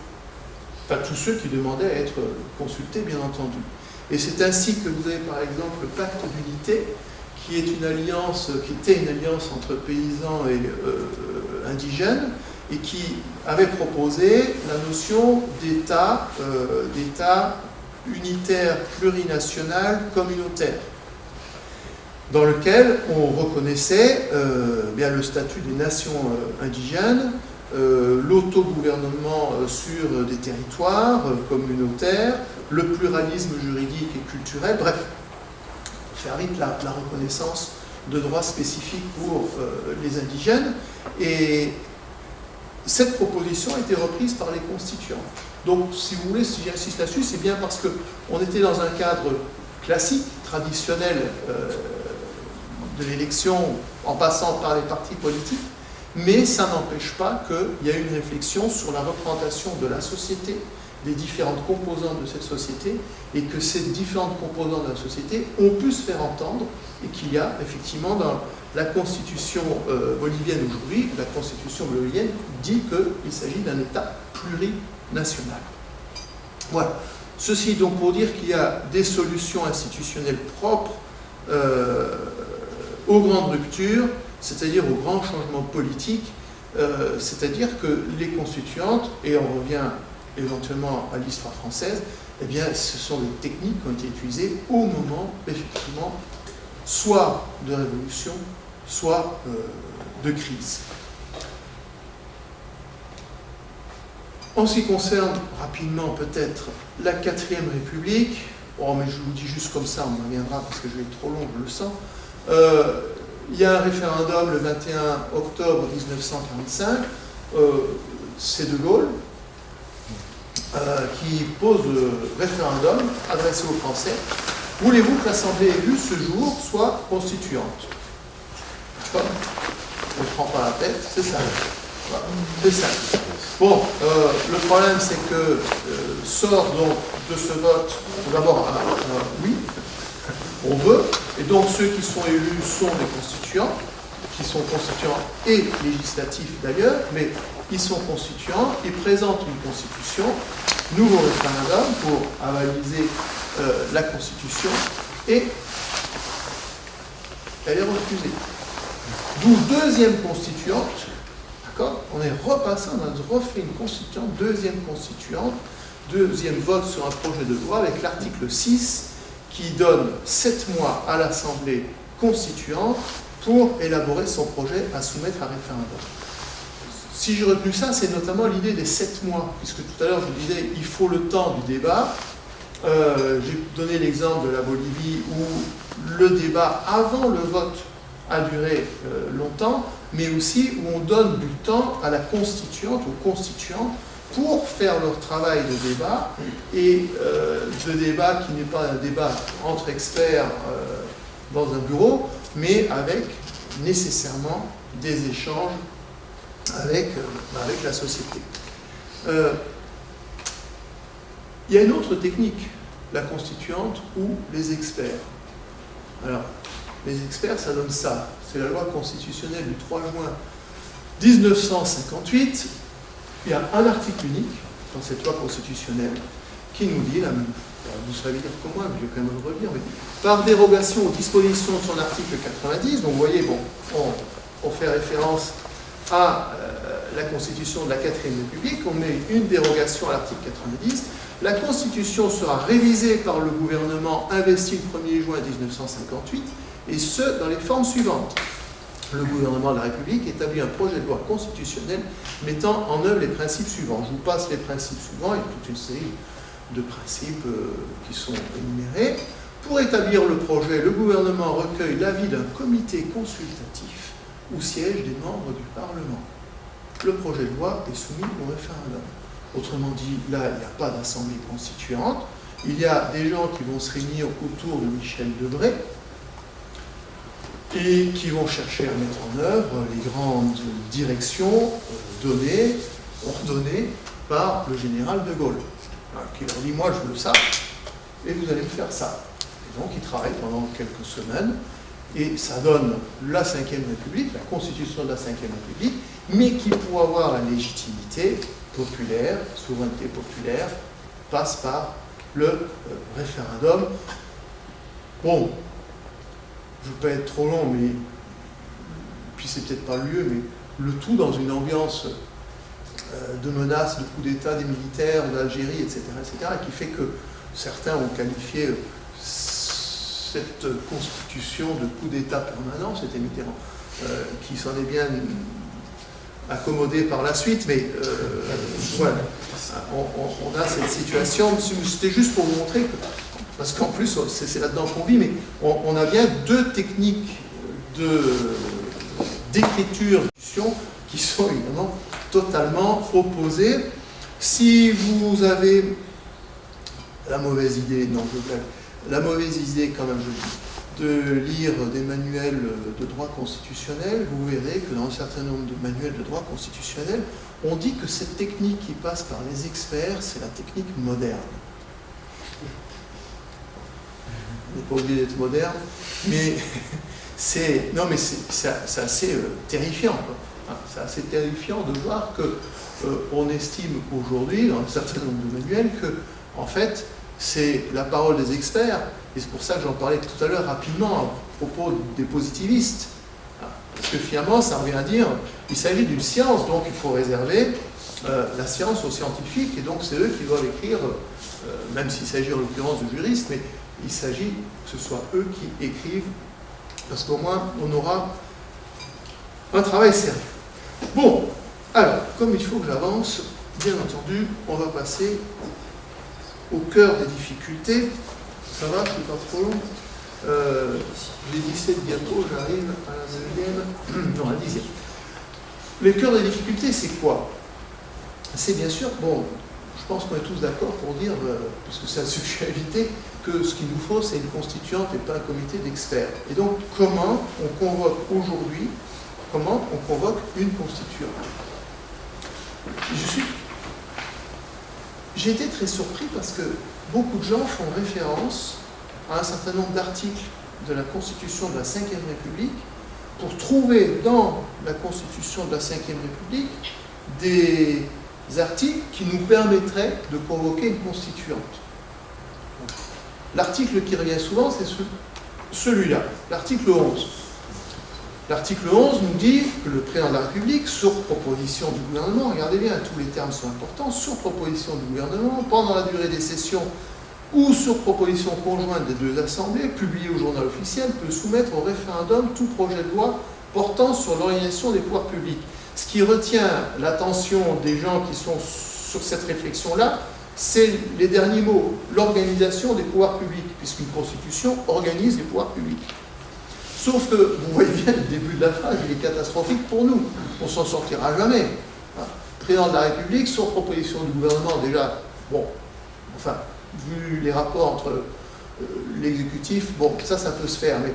Enfin, tous ceux qui demandaient à être consultés, bien entendu. Et c'est ainsi que vous avez, par exemple, le pacte d'unité, qui était une alliance entre paysans et indigènes, et qui avait proposé la notion d'État unitaire, plurinational, communautaire, dans lequel on reconnaissait bien le statut des nations indigènes, l'autogouvernement sur des territoires communautaires, le pluralisme juridique et culturel, bref, faire vite la reconnaissance de droits spécifiques pour les indigènes. Et cette proposition a été reprise par les constituants. Donc, si vous voulez, si j'insiste là-dessus, c'est bien parce qu'on était dans un cadre classique, traditionnel de l'élection, en passant par les partis politiques, mais ça n'empêche pas qu'il y a une réflexion sur la représentation de la société, des différentes composantes de cette société, et que ces différentes composantes de la société ont pu se faire entendre, et qu'il y a effectivement dans la constitution bolivienne aujourd'hui, la constitution bolivienne dit qu'il s'agit d'un État plurinational. Voilà. Ceci donc pour dire qu'il y a des solutions institutionnelles propres aux grandes ruptures, c'est-à-dire aux grands changements politiques, c'est-à-dire que les constituantes, et on revient éventuellement à l'histoire française, eh bien, ce sont des techniques qui ont été utilisées au moment, effectivement, soit de révolution, soit de crise. En ce qui concerne, rapidement peut-être, la 4e République, oh, mais je vous dis juste comme ça, on y reviendra parce que je vais être trop long, je le sens. Il y a un référendum le 21 octobre 1945, c'est De Gaulle qui pose le référendum adressé aux Français. Voulez-vous que l'Assemblée élue ce jour soit constituante? On ne prend pas la tête, c'est ça. Voilà. C'est ça. Bon, le problème c'est que sort donc de ce vote, d'abord oui, on veut, et donc ceux qui sont élus sont des constituants, qui sont constituants et législatifs d'ailleurs, mais ils sont constituants, ils présentent une constitution, nouveau référendum pour avaliser la constitution, et elle est refusée. D'où deuxième constituante, d'accord? On est repassé, on a refait une constituante, deuxième constituante, deuxième vote sur un projet de loi avec l'article 6 qui donne 7 mois à l'Assemblée constituante pour élaborer son projet à soumettre à référendum. si j'ai retenu ça, c'est notamment l'idée des 7 mois, puisque tout à l'heure je vous disais il faut le temps du débat. J'ai donné l'exemple de la Bolivie où le débat avant le vote a duré longtemps, mais aussi où on donne du temps à la constituante, aux constituants, pour faire leur travail de débat, et de débat qui n'est pas un débat entre experts dans un bureau, mais avec nécessairement des échanges avec la société. Il y a une autre technique, la constituante ou les experts. Alors, les experts, ça donne ça. C'est la loi constitutionnelle du 3 juin 1958. Il y a un article unique dans cette loi constitutionnelle qui nous dit, là, vous savez lire comme moi, mais je vais quand même le redire, mais par dérogation aux dispositions de son article 90, donc vous voyez, bon, on fait référence à la Constitution de la 4ème République, on met une dérogation à l'article 90, la Constitution sera révisée par le gouvernement investi le 1er juin 1958, et ce, dans les formes suivantes. Le gouvernement de la République établit un projet de loi constitutionnelle mettant en œuvre les principes suivants. Je vous passe les principes suivants, il y a toute une série de principes qui sont énumérés. Pour établir le projet, le gouvernement recueille l'avis d'un comité consultatif où siègent des membres du Parlement. Le projet de loi est soumis au référendum. Autrement dit, là, il n'y a pas d'assemblée constituante. Il y a des gens qui vont se réunir autour de Michel Debré et qui vont chercher à mettre en œuvre les grandes directions données, ordonnées par le général de Gaulle, qui leur dit « moi je veux ça, et vous allez me faire ça ». Et donc ils travaillent pendant quelques semaines, et ça donne la 5e République, la constitution de la 5e République, mais qui, pour avoir la légitimité populaire, souveraineté populaire, passe par le référendum. Bon, je ne veux pas être trop long, mais puis c'est peut-être pas le lieu, mais le tout dans une ambiance de menaces, de coups d'État des militaires d'Algérie, etc., qui fait que certains ont qualifié cette constitution de coup d'État permanent, c'était Mitterrand, qui s'en est bien accommodé par la suite, mais voilà, on a cette situation. C'était juste pour vous montrer que, parce qu'en plus, c'est là-dedans qu'on vit, mais on a bien deux techniques d'écriture qui sont évidemment totalement opposées. Si vous avez la mauvaise idée, non, la mauvaise idée quand même, je dis, de lire des manuels de droit constitutionnel, vous verrez que dans un certain nombre de manuels de droit constitutionnel, on dit que cette technique qui passe par les experts, c'est la technique moderne. On n'est pas obligé d'être moderne, mais c'est assez terrifiant. C'est assez terrifiant de voir qu'on estime aujourd'hui, dans un certain nombre de manuels, que, en fait, c'est la parole des experts, et c'est pour ça que j'en parlais tout à l'heure rapidement à propos des positivistes. Parce que finalement, ça revient à dire qu'il s'agit d'une science, donc il faut réserver la science aux scientifiques, et donc c'est eux qui doivent écrire, même s'il s'agit en l'occurrence de juristes, mais il s'agit que ce soit eux qui écrivent, parce qu'au moins on aura un travail sérieux. Bon, alors, comme il faut que j'avance, bien entendu, on va passer au cœur des difficultés. Ça va, je suis pas trop long. J'ai 17 diapos, j'arrive à la 9e, non, à la 10e. Le cœur des difficultés, c'est quoi? C'est bien sûr, bon, je pense qu'on est tous d'accord pour dire, puisque c'est un sujet évité, que ce qu'il nous faut, c'est une constituante et pas un comité d'experts. Et donc, comment on convoque aujourd'hui, comment on convoque une constituante? J'ai été très surpris parce que beaucoup de gens font référence à un certain nombre d'articles de la Constitution de la 5e République pour trouver dans la Constitution de la 5e République des articles qui nous permettraient de convoquer une constituante. L'article qui revient souvent, c'est celui-là, l'article 11. L'article 11 nous dit que le président de la République, sur proposition du gouvernement, regardez bien, tous les termes sont importants, sur proposition du gouvernement, pendant la durée des sessions ou sur proposition conjointe des deux assemblées, publié au journal officiel, peut soumettre au référendum tout projet de loi portant sur l'organisation des pouvoirs publics. Ce qui retient l'attention des gens qui sont sur cette réflexion-là, c'est les derniers mots, l'organisation des pouvoirs publics, puisqu'une constitution organise les pouvoirs publics. Sauf que, vous voyez bien, le début de la phrase, il est catastrophique pour nous. On s'en sortira jamais. Président de la République, sur proposition du gouvernement, déjà, bon, enfin, vu les rapports entre l'exécutif, bon, ça peut se faire, mais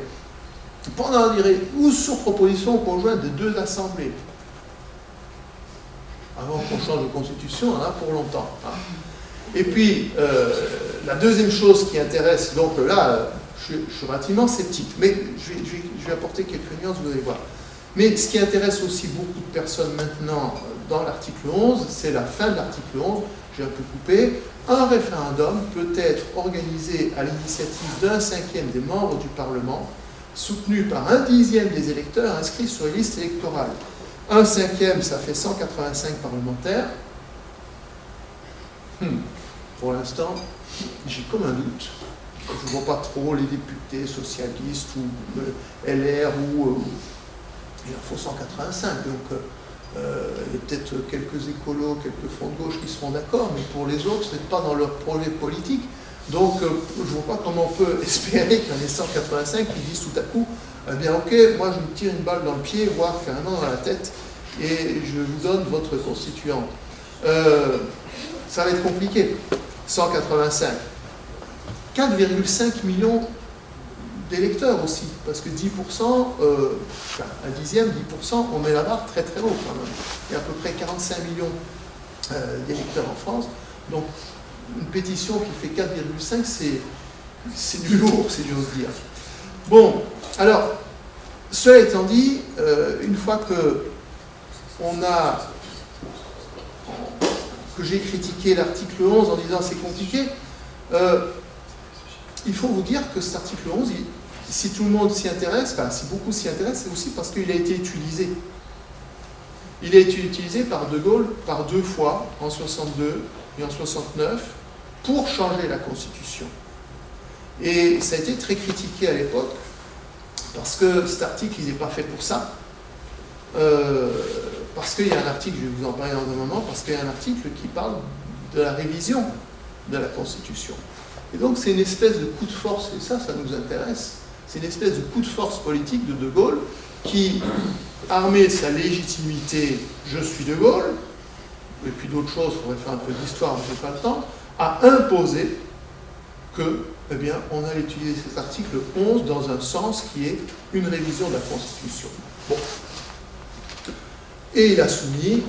pendant la durée, ou sur proposition conjointe des deux assemblées, avant qu'on change de constitution, on en a pour longtemps. Et puis, la deuxième chose qui intéresse, donc là, je suis relativement sceptique, mais je vais apporter quelques nuances, vous allez voir. Mais ce qui intéresse aussi beaucoup de personnes maintenant dans l'article 11, c'est la fin de l'article 11, j'ai un peu coupé. Un référendum peut être organisé à l'initiative d'un cinquième des membres du Parlement, soutenu par un dixième des électeurs inscrits sur les listes électorales. Un cinquième, ça fait 185 parlementaires. Pour l'instant, j'ai comme un doute. Je ne vois pas trop les députés socialistes ou LR ou... il en faut 185, donc il y a peut-être quelques écolos, quelques fonds de gauche qui seront d'accord, mais pour les autres, ce n'est pas dans leur projet politique. Donc, je ne vois pas comment on peut espérer qu'il y en ait 185 qui disent tout à coup, eh bien ok, moi je me tire une balle dans le pied, voire carrément dans la tête, et je vous donne votre constituante. Ça va être compliqué. 185. 4,5 millions d'électeurs aussi, parce que 10%, un dixième, 10%, on met la barre très très haut quand même. Il y a à peu près 45 millions d'électeurs en France, donc une pétition qui fait 4,5, c'est du lourd, si j'ose dire. Bon, alors, cela étant dit, une fois que j'ai critiqué l'article 11 en disant c'est compliqué, il faut vous dire que cet article 11, si tout le monde s'y intéresse, enfin si beaucoup s'y intéressent, c'est aussi parce qu'il a été utilisé. Il a été utilisé par De Gaulle par deux fois, en 62 et en 69, pour changer la Constitution. Et ça a été très critiqué à l'époque, parce que cet article, il n'est pas fait pour ça. Parce qu'il y a un article, je vais vous en parler dans un moment, parce qu'il y a un article qui parle de la révision de la Constitution. Et donc c'est une espèce de coup de force, et ça nous intéresse, c'est une espèce de coup de force politique de De Gaulle qui, armé de sa légitimité, je suis De Gaulle, et puis d'autres choses, il faudrait faire un peu d'histoire, mais je n'ai pas le temps, a imposé que, eh bien, on allait utiliser cet article 11 dans un sens qui est une révision de la Constitution. Bon. Et il a soumis,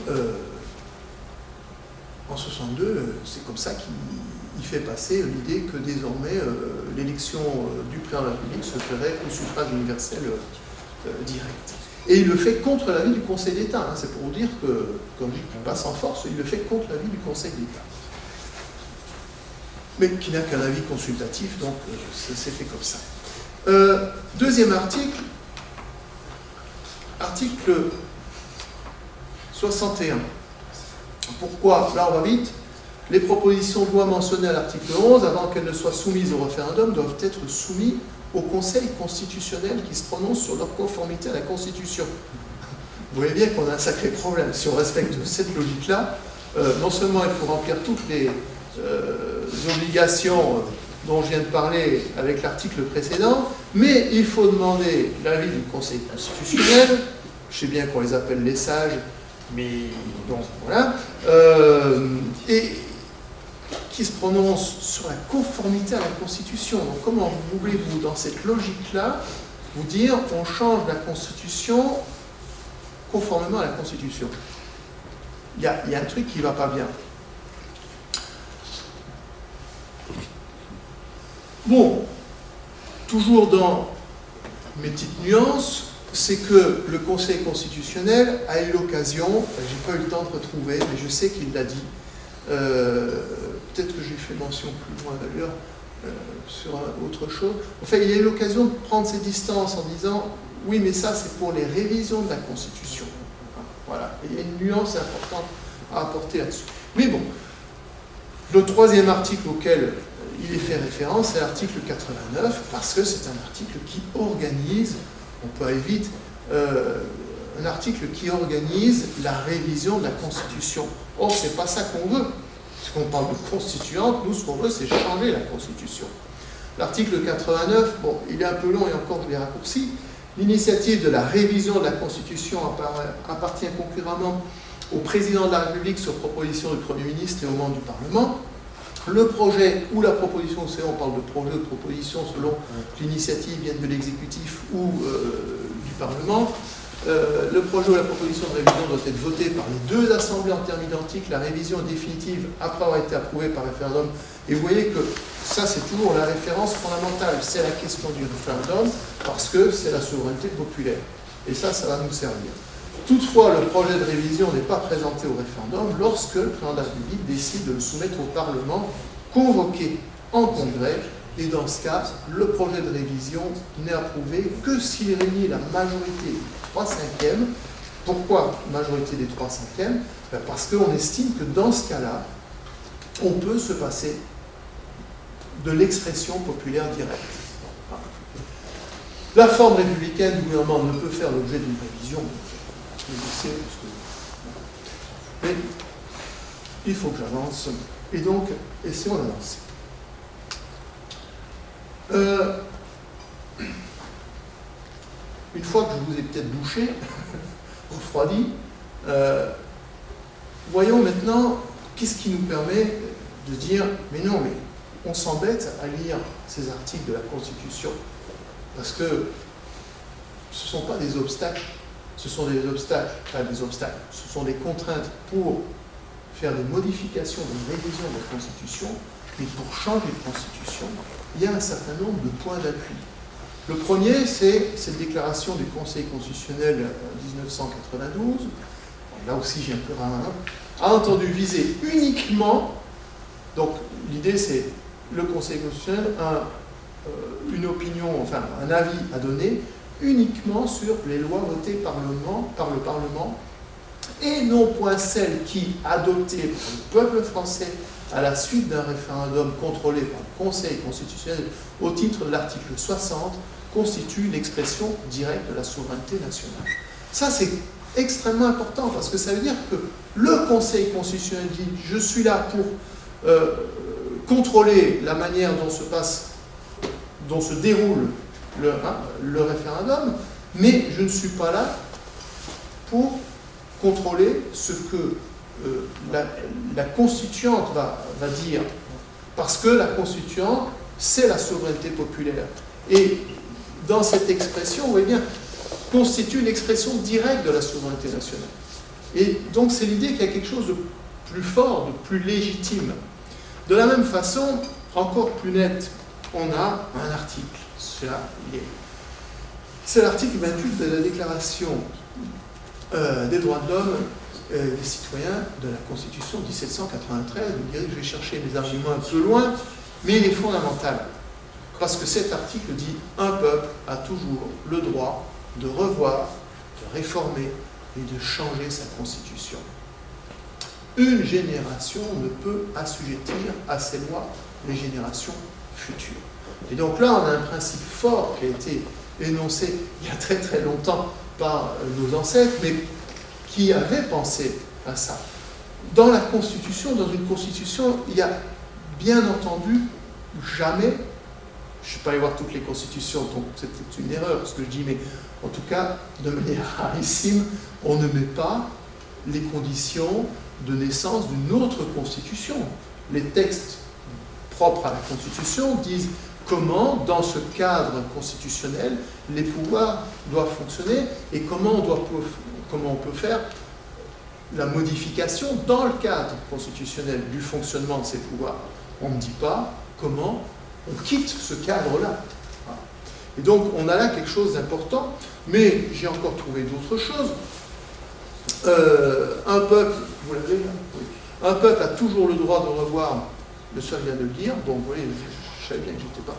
en 62, c'est comme ça qu'il fait passer l'idée que désormais l'élection du président de la République se ferait au suffrage universel direct. Et il le fait contre l'avis du Conseil d'État. Hein. C'est pour vous dire que, comme je dis qu'il passe en force, il le fait contre l'avis du Conseil d'État. Mais qui n'a qu'un avis consultatif, donc c'est fait comme ça. Deuxième article, article 61. Pourquoi? Là, on va vite. Les propositions de loi mentionnées à l'article 11, avant qu'elles ne soient soumises au référendum, doivent être soumises au Conseil constitutionnel qui se prononce sur leur conformité à la Constitution. Vous voyez bien qu'on a un sacré problème. Si on respecte cette logique-là, non seulement il faut remplir toutes les obligations dont je viens de parler avec l'article précédent, mais il faut demander l'avis du Conseil constitutionnel. Je sais bien qu'on les appelle les sages, mais donc voilà, et qui se prononce sur la conformité à la Constitution. Donc comment voulez-vous, dans cette logique-là, vous dire on change la Constitution conformément à la Constitution? Il y a un truc qui ne va pas bien. Bon, toujours dans mes petites nuances, c'est que le Conseil constitutionnel a eu l'occasion, j'ai pas eu le temps de retrouver, mais je sais qu'il l'a dit, peut-être que j'ai fait mention plus loin d'ailleurs, sur autre chose. Enfin, il a eu l'occasion de prendre ses distances en disant, oui, mais ça c'est pour les révisions de la Constitution. Voilà, et il y a une nuance importante à apporter là-dessus. Mais bon, le troisième article auquel il est fait référence, c'est l'article 89, parce que c'est un article qui organise, on peut aller vite, un article qui organise la révision de la Constitution. Or, ce n'est pas ça qu'on veut. Puisqu'on parle de constituante, nous, ce qu'on veut, c'est changer la Constitution. L'article 89, bon, il est un peu long et encore je l'ai raccourci. L'initiative de la révision de la Constitution appartient concurremment au président de la République sur proposition du Premier ministre et aux membres du Parlement. Le projet ou la proposition, vous savez, on parle de projet ou de proposition selon que l'initiative vienne de l'exécutif ou du Parlement. Le projet ou la proposition de révision doit être voté par les deux assemblées en termes identiques. La révision est définitive après avoir été approuvée par référendum. Et vous voyez que ça, c'est toujours la référence fondamentale. C'est la question du référendum parce que c'est la souveraineté populaire. Et ça, ça va nous servir. Toutefois, le projet de révision n'est pas présenté au référendum lorsque le président de la République décide de le soumettre au Parlement convoqué en congrès. Et dans ce cas, le projet de révision n'est approuvé que s'il réunit la majorité des 3/5. Pourquoi majorité des 3/5? Parce qu'on estime que dans ce cas-là, on peut se passer de l'expression populaire directe. La forme républicaine du gouvernement ne peut faire l'objet d'une révision. Mais il faut que j'avance. Et donc, essayons d'avancer. Une fois que je vous ai peut-être douché, refroidi, voyons maintenant qu'est-ce qui nous permet de dire « mais non, mais on s'embête à lire ces articles de la Constitution parce que ce ne sont pas des obstacles, ce sont des obstacles, ce sont des contraintes pour faire des modifications, des révisions de la Constitution, mais pour changer de Constitution, il y a un certain nombre de points d'appui. Le premier, c'est cette déclaration du Conseil constitutionnel en 1992, là aussi j'ai un peu a entendu viser uniquement, donc l'idée c'est le Conseil constitutionnel a une opinion, enfin un avis à donner uniquement sur les lois votées par le Parlement et non point celles qui, adoptées par le peuple français à la suite d'un référendum contrôlé par le Conseil constitutionnel au titre de l'article 60, constituent l'expression directe de la souveraineté nationale. Ça, c'est extrêmement important parce que ça veut dire que le Conseil constitutionnel dit « je suis là pour contrôler la manière dont se déroule le référendum, mais je ne suis pas là pour contrôler ce que la constituante va dire, parce que la constituante, c'est la souveraineté populaire. Et dans cette expression, vous voyez bien, constitue l'expression directe de la souveraineté nationale. Et donc c'est l'idée qu'il y a quelque chose de plus fort, de plus légitime. De la même façon, encore plus net, on a un article. C'est l'article 28 de la Déclaration des droits de l'homme des citoyens de la Constitution de 1793. Vous direz que je vais chercher les arguments un peu loin, mais il est fondamental. Parce que cet article dit « Un peuple a toujours le droit de revoir, de réformer et de changer sa Constitution. Une génération ne peut assujettir à ces lois les générations futures. » Et donc là, on a un principe fort qui a été énoncé il y a très très longtemps par nos ancêtres, mais qui avaient pensé à ça. Dans la Constitution, dans une Constitution, il y a bien entendu jamais, je ne suis pas allé voir toutes les constitutions, donc c'est une erreur ce que je dis, mais en tout cas, de manière rarissime, on ne met pas les conditions de naissance d'une autre constitution. Les textes propres à la Constitution disent comment, dans ce cadre constitutionnel, les pouvoirs doivent fonctionner et comment on peut faire la modification dans le cadre constitutionnel du fonctionnement de ces pouvoirs. On ne dit pas comment on quitte ce cadre-là. Et donc, on a là quelque chose d'important, mais j'ai encore trouvé d'autres choses. Un peuple, vous l'avez là, oui. Un peuple a toujours le droit de revoir, le seul vient de le dire, bon, vous voyez, je savais bien que j'étais pas.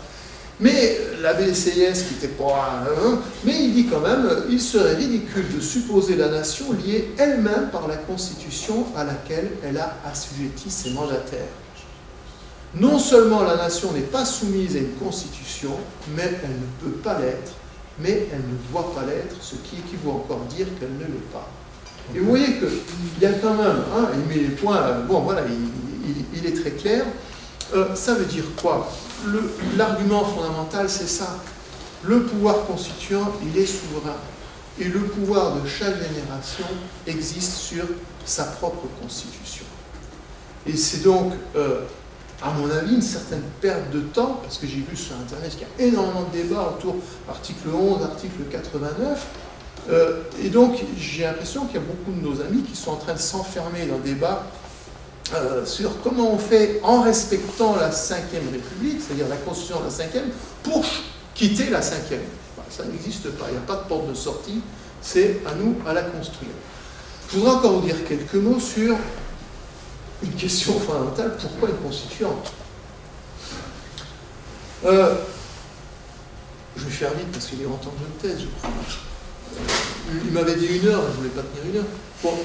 Mais la BCIS, qui n'était pas mais il dit quand même, il serait ridicule de supposer la nation liée elle-même par la Constitution à laquelle elle a assujetti ses mandataires. Non seulement la nation n'est pas soumise à une constitution, mais elle ne peut pas l'être, mais elle ne doit pas l'être, ce qui équivaut encore dire qu'elle ne l'est pas. Et vous voyez qu'il y a quand même, il met les points, bon voilà, il est très clair. Ça veut dire quoi? L'argument fondamental, c'est ça. Le pouvoir constituant, il est souverain. Et le pouvoir de chaque génération existe sur sa propre constitution. Et c'est donc, à mon avis, une certaine perte de temps, parce que j'ai vu sur Internet qu'il y a énormément de débats autour de l'article 11, article 89, et donc j'ai l'impression qu'il y a beaucoup de nos amis qui sont en train de s'enfermer dans des débats sur comment on fait en respectant la Ve République, c'est-à-dire la Constitution de la Ve, pour quitter la Ve. Ça n'existe pas, il n'y a pas de porte de sortie, c'est à nous à la construire. Je voudrais encore vous dire quelques mots sur une question fondamentale, pourquoi une constituante? Je vais faire vite parce qu'il est en temps de thèse, je crois. Il m'avait dit 1 heure, je ne voulais pas tenir 1 heure. Bon,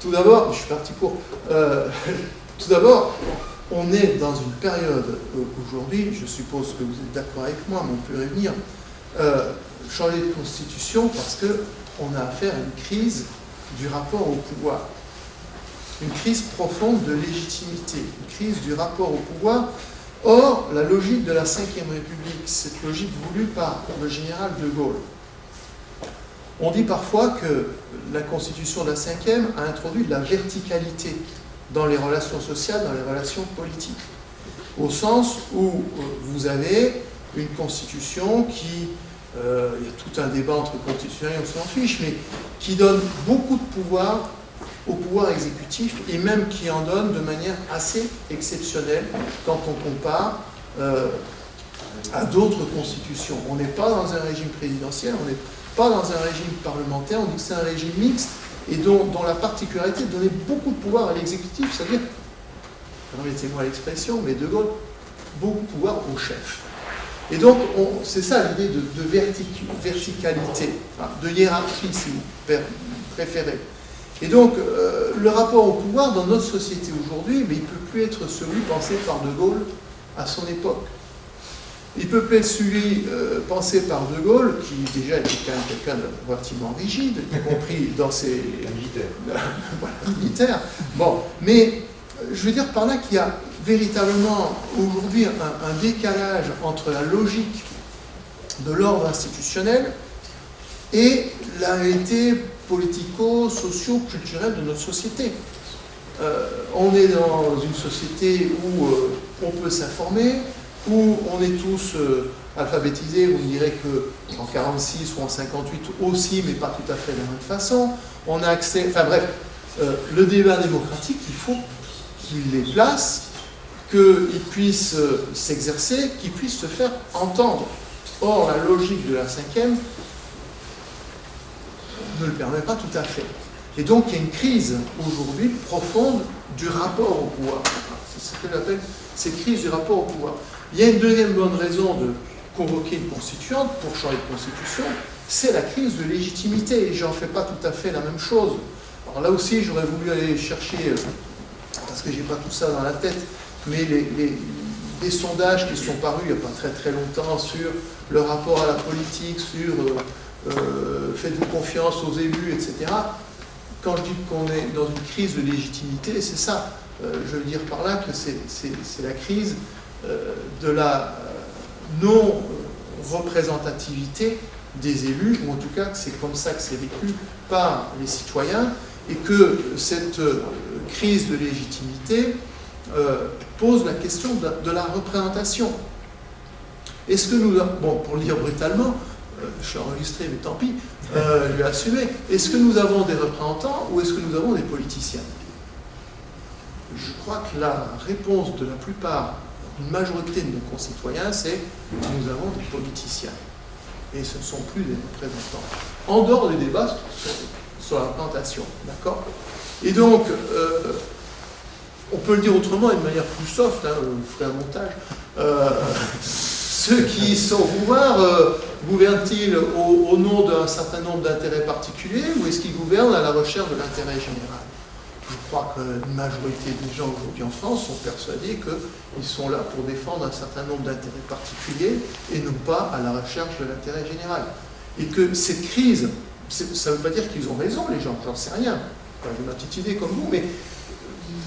tout d'abord, je suis parti court. Tout d'abord, on est dans une période aujourd'hui, je suppose que vous êtes d'accord avec moi, mais on peut revenir, changer de constitution parce qu'on a affaire à une crise du rapport au pouvoir. Une crise profonde de légitimité, une crise du rapport au pouvoir. Or, la logique de la Ve République, cette logique voulue par le général de Gaulle. On dit parfois que la constitution de la Ve a introduit de la verticalité dans les relations sociales, dans les relations politiques. Au sens où vous avez une constitution qui, il y a tout un débat entre constitutionnels, on s'en fiche, mais qui donne beaucoup de pouvoir au pouvoir exécutif et même qui en donne de manière assez exceptionnelle quand on compare à d'autres constitutions. On n'est pas dans un régime présidentiel, on n'est pas dans un régime parlementaire, on dit que c'est un régime mixte et dont la particularité est de donner beaucoup de pouvoir à l'exécutif, c'est-à-dire, permettez-moi l'expression, mais De Gaulle, beaucoup de pouvoir au chef. Et donc, c'est ça l'idée de verticalité, de hiérarchie, si vous préférez. Et donc, le rapport au pouvoir dans notre société aujourd'hui, mais il ne peut plus être celui pensé par De Gaulle à son époque. Il ne peut plus être celui pensé par De Gaulle, qui déjà était quand même quelqu'un de relativement rigide, y compris dans ses... militaires. Bon, mais je veux dire par là qu'il y a véritablement aujourd'hui un décalage entre la logique de l'ordre institutionnel et la réalité politico-socio-culturelle de notre société. On est dans une société où on peut s'informer, où on est tous alphabétisés, vous me direz qu'en 1946 ou en 1958 aussi, mais pas tout à fait de la même façon. On a accès, enfin bref, le débat démocratique, il faut qu'il les place, qu'il puisse s'exercer, qu'il puisse se faire entendre. Or, la logique de la Ve ne le permet pas tout à fait. Et donc, il y a une crise aujourd'hui profonde du rapport au pouvoir. C'est ce que j'appelle cette crise du rapport au pouvoir. Il y a une deuxième bonne raison de convoquer une constituante pour changer de constitution, c'est la crise de légitimité. Et j'en fais pas tout à fait la même chose. Alors là aussi, j'aurais voulu aller chercher, parce que j'ai pas tout ça dans la tête, mais des sondages qui sont parus il n'y a pas très très longtemps sur le rapport à la politique, sur faites-vous confiance aux élus, etc. Quand je dis qu'on est dans une crise de légitimité, c'est ça. Je veux dire par là que c'est la crise de la non-représentativité des élus, ou en tout cas c'est comme ça que c'est vécu par les citoyens, et que cette crise de légitimité pose la question de la représentation. Est-ce que nous... Bon, pour le dire brutalement, je suis enregistré, mais tant pis, je vais assumer. Est-ce que nous avons des représentants ou est-ce que nous avons des politiciens? Je crois que la réponse de la plupart, d'une majorité de nos concitoyens, c'est nous avons des politiciens. Et ce ne sont plus des représentants. En dehors des débats sur la représentation, d'accord? Et donc, on peut le dire autrement et de manière plus soft, vous ferez un montage. Ceux qui sont au pouvoir, gouvernent-ils au nom d'un certain nombre d'intérêts particuliers ou est-ce qu'ils gouvernent à la recherche de l'intérêt général? Je crois qu'une majorité des gens aujourd'hui en France sont persuadés qu'ils sont là pour défendre un certain nombre d'intérêts particuliers et non pas à la recherche de l'intérêt général. Et que cette crise, ça ne veut pas dire qu'ils ont raison, les gens, j'en sais rien. Enfin, j'ai ma petite idée comme vous, mais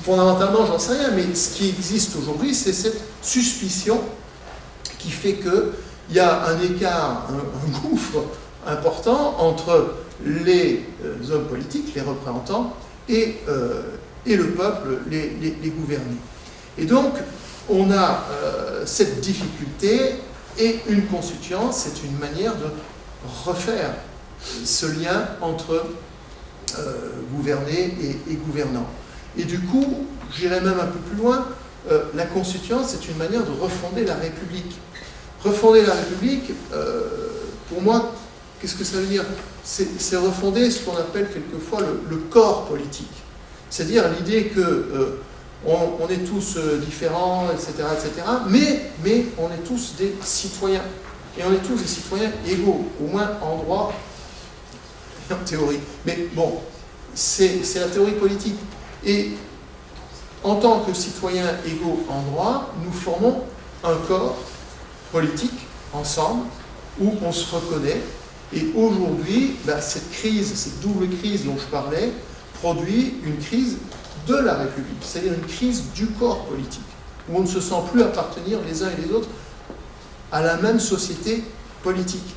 fondamentalement, j'en sais rien. Mais ce qui existe aujourd'hui, c'est cette suspicion qui fait qu'il y a un écart, un gouffre important entre les hommes politiques, les représentants, et le peuple, les gouvernés. Et donc, on a cette difficulté, et une constituante, c'est une manière de refaire ce lien entre gouvernés et gouvernants. Et du coup, j'irai même un peu plus loin, la constituante, c'est une manière de refonder la République. Refonder la République, pour moi, qu'est-ce que ça veut dire? C'est refonder ce qu'on appelle quelquefois le corps politique. C'est-à-dire l'idée que on est tous différents, etc., mais on est tous des citoyens. Et on est tous des citoyens égaux, au moins en droit et en théorie. Mais bon, c'est la théorie politique. Et en tant que citoyens égaux en droit, nous formons un corps politique ensemble où on se reconnaît. Et aujourd'hui, cette crise, cette double crise dont je parlais, produit une crise de la République, c'est-à-dire une crise du corps politique, où on ne se sent plus appartenir les uns et les autres à la même société politique.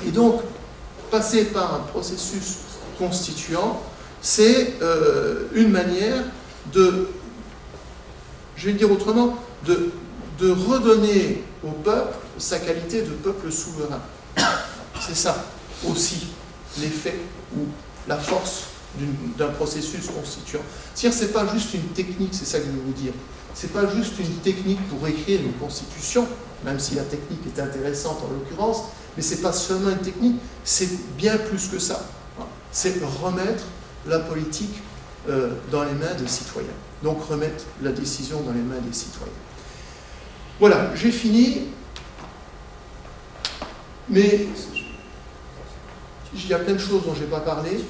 Et donc, passer par un processus constituant, c'est une manière de, je vais le dire autrement, de redonner au peuple sa qualité de peuple souverain. C'est ça aussi l'effet ou la force d'un processus constituant. C'est-à-dire que ce n'est pas juste une technique, c'est ça que je veux vous dire. Ce n'est pas juste une technique pour écrire une constitution, même si la technique est intéressante en l'occurrence, mais ce n'est pas seulement une technique, c'est bien plus que ça. C'est remettre la politique dans les mains des citoyens. Donc remettre la décision dans les mains des citoyens. Voilà, j'ai fini. Mais il y a plein de choses dont je n'ai pas parlé.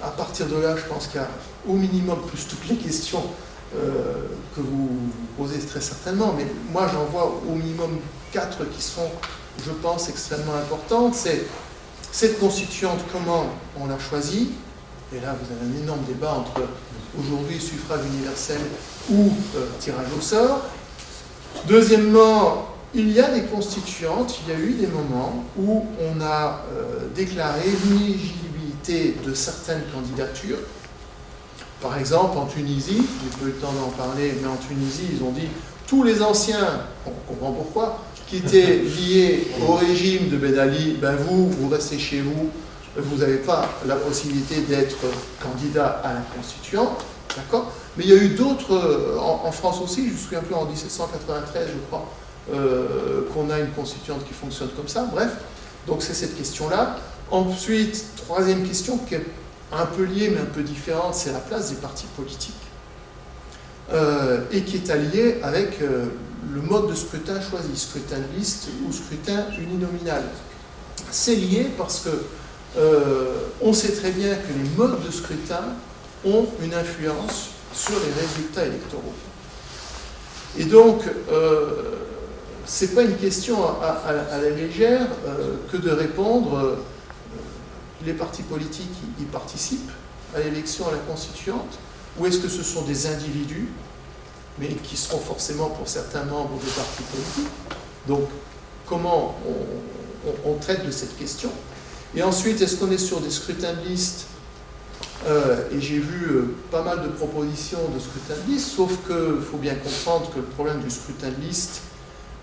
À partir de là, je pense qu'il y a au minimum, plus toutes les questions que vous posez très certainement, mais moi j'en vois au minimum 4 qui sont, je pense, extrêmement importantes. C'est cette constituante, comment on l'a choisie. Et là, vous avez un énorme débat entre aujourd'hui suffrage universel ou tirage au sort. Deuxièmement, il y a des constituantes, il y a eu des moments où on a déclaré l'inéligibilité de certaines candidatures. Par exemple, en Tunisie, j'ai pas eu le temps d'en parler, mais en Tunisie, ils ont dit tous les anciens, on comprend pourquoi, qui étaient liés au régime de Ben Ali, vous restez chez vous, vous n'avez pas la possibilité d'être candidat à la constituante, d'accord? Mais il y a eu d'autres, en France aussi, je me souviens plus, en 1793, je crois, qu'on a une constituante qui fonctionne comme ça, bref, donc c'est cette question-là. Ensuite, troisième question qui est un peu liée mais un peu différente, c'est la place des partis politiques et qui est alliée avec le mode de scrutin choisi, scrutin de liste ou scrutin uninominal. C'est lié parce que on sait très bien que les modes de scrutin ont une influence sur les résultats électoraux. Et donc, ce n'est pas une question à la légère que de répondre les partis politiques y participent à l'élection à la constituante, ou est-ce que ce sont des individus, mais qui seront forcément pour certains membres des partis politiques. Donc, comment on traite de cette question? Et ensuite, est-ce qu'on est sur des scrutins de liste? Et j'ai vu pas mal de propositions de scrutin de liste, sauf qu'il faut bien comprendre que le problème du scrutin de liste,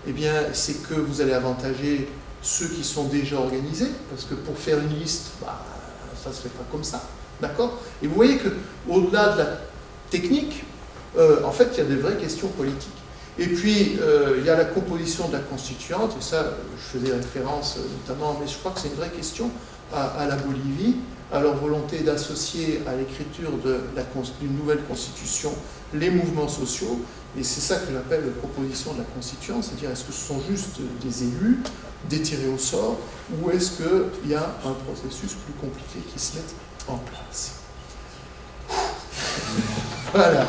eh bien, c'est que vous allez avantager ceux qui sont déjà organisés, parce que pour faire une liste, ça ne se fait pas comme ça, d'accord? Et vous voyez qu'au-delà de la technique, en fait, il y a des vraies questions politiques. Et puis, il y a la composition de la constituante, et ça, je faisais référence notamment, mais je crois que c'est une vraie question à la Bolivie, à leur volonté d'associer à l'écriture d'une nouvelle constitution les mouvements sociaux, et c'est ça que j'appelle la proposition de la constituante, c'est-à-dire est-ce que ce sont juste des élus, des tirés au sort, ou est-ce qu'il y a un processus plus compliqué qui se met en place? Voilà.